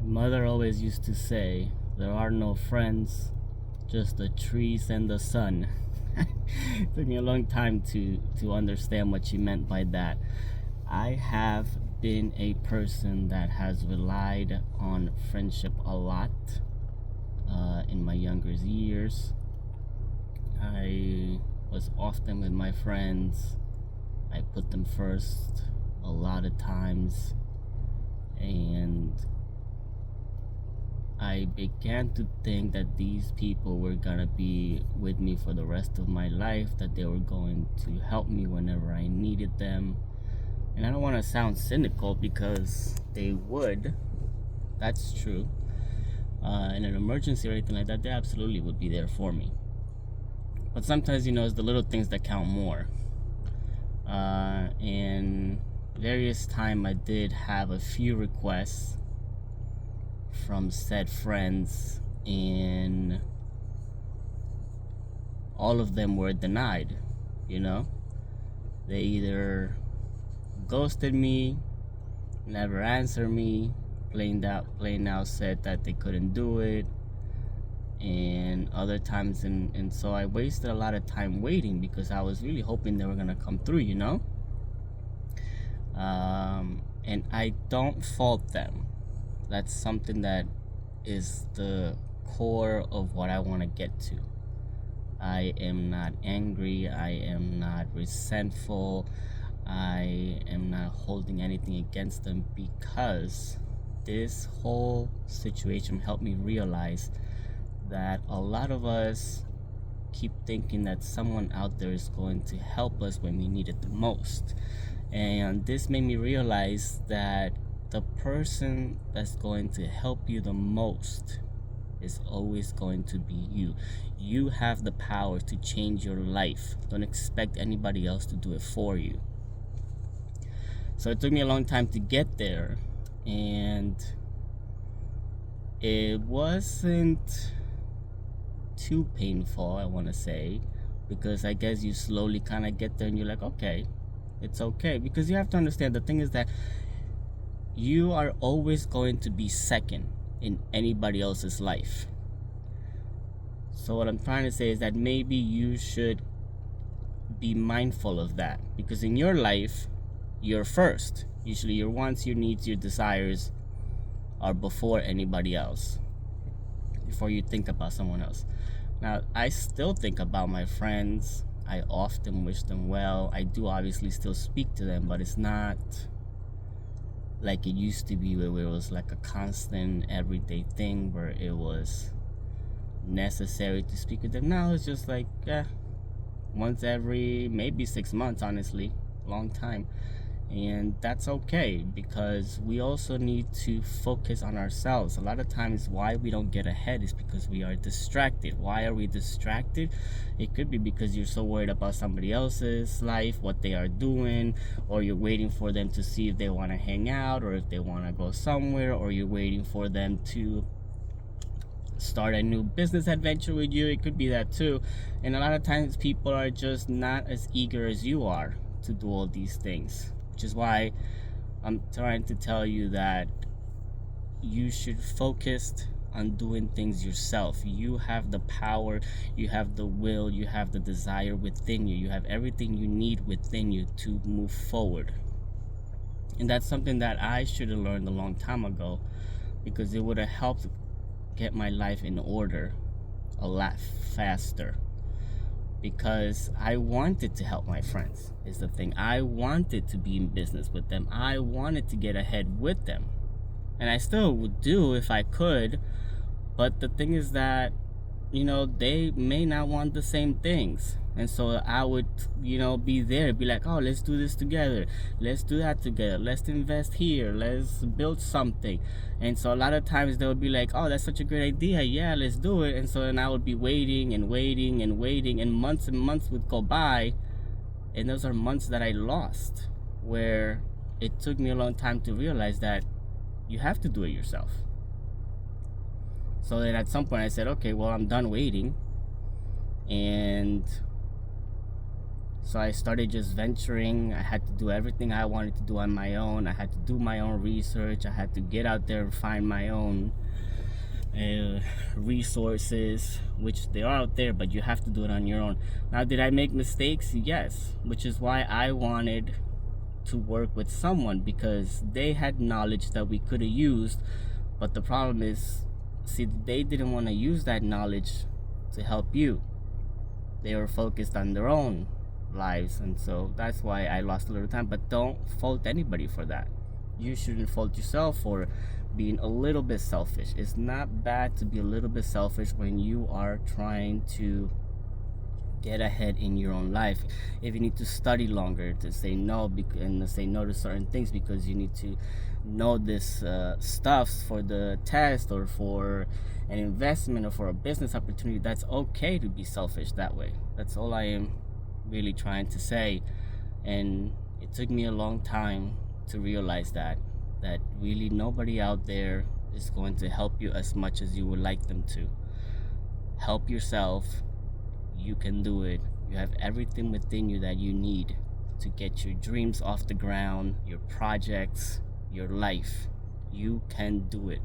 Mother always used to say, there are no friends, just the trees and the sun. It took me a long time to understand what she meant by that. I have been a person that has relied on friendship a lot in my younger years. I was often with my friends. I put them first a lot of times, and I began to think that these people were gonna be with me for the rest of my life, that they were going to help me whenever I needed them. And I don't want to sound cynical, because they would. That's true. In an emergency or anything like that, they absolutely would be there for me. But sometimes, it's the little things that count more. And various time I did have a few requests from said friends, and all of them were denied. They either ghosted me, never answered me, plain out said that they couldn't do it, and other times, and so I wasted a lot of time waiting, because I was really hoping they were gonna come through. And I don't fault them. That's something that is the core of what I want to get to. I am not angry. I am not resentful. I am not holding anything against them, because this whole situation helped me realize that a lot of us keep thinking that someone out there is going to help us when we need it the most. And this made me realize that the person that's going to help you the most is always going to be you. You have the power to change your life. Don't expect anybody else to do it for you. So it took me a long time to get there, and it wasn't too painful, I want to say, because I guess you slowly kind of get there and you're like, okay, it's okay. Because you have to understand, the thing is that you are always going to be second in anybody else's life. So what I'm trying to say is that maybe you should be mindful of that, because in your life, you're first. Usually your wants, your needs, your desires are before anybody else, before you think about someone else. Now, I still think about my friends. I often wish them well. I do obviously still speak to them, but it's not like it used to be, where it was like a constant everyday thing, where it was necessary to speak with them. Now it's just like once every maybe 6 months, honestly. Long time. And that's okay, because we also need to focus on ourselves. A lot of times why we don't get ahead is because we are distracted. Why are we distracted? It could be because you're so worried about somebody else's life, what they are doing, or you're waiting for them to see if they want to hang out, or if they want to go somewhere, or you're waiting for them to start a new business adventure with you. It could be that too. And a lot of times people are just not as eager as you are to do all these things, which is why I'm trying to tell you that you should focus on doing things yourself. You have the power, you have the will, you have the desire within you. You have everything you need within you to move forward. And that's something that I should have learned a long time ago, because it would have helped get my life in order a lot faster. Because I wanted to help my friends, is the thing. I wanted to be in business with them. I wanted to get ahead with them. And I still would do if I could. But the thing is that, they may not want the same things. And so I would, be there, be like, oh, let's do this together. Let's do that together. Let's invest here. Let's build something. And so a lot of times they would be like, oh, that's such a great idea. Yeah, let's do it. And so then I would be waiting and waiting and waiting, and months would go by. And those are months that I lost, where it took me a long time to realize that you have to do it yourself. So then at some point I said, okay, well, I'm done waiting. And So I started just venturing. I had to do everything I wanted to do on my own. I had to do my own research. I had to get out there and find my own resources, which they are out there, but you have to do it on your own. Now, did I make mistakes? Yes, which is why I wanted to work with someone, because they had knowledge that we could have used. But the problem is, see, they didn't want to use that knowledge to help you. They were focused on their own lives, and so that's why I lost a little time. But don't fault anybody for that. You shouldn't fault yourself for being a little bit selfish. It's not bad to be a little bit selfish when you are trying to get ahead in your own life. If you need to study longer, to say no and to say no to certain things because you need to know this stuff for the test or for an investment or for a business opportunity, that's okay to be selfish that way. That's all I am really trying to say. And it took me a long time to realize that really nobody out there is going to help you as much as you would like them to. Help yourself. You can do it. You have everything within you that you need to get your dreams off the ground, your projects, your life. You can do it.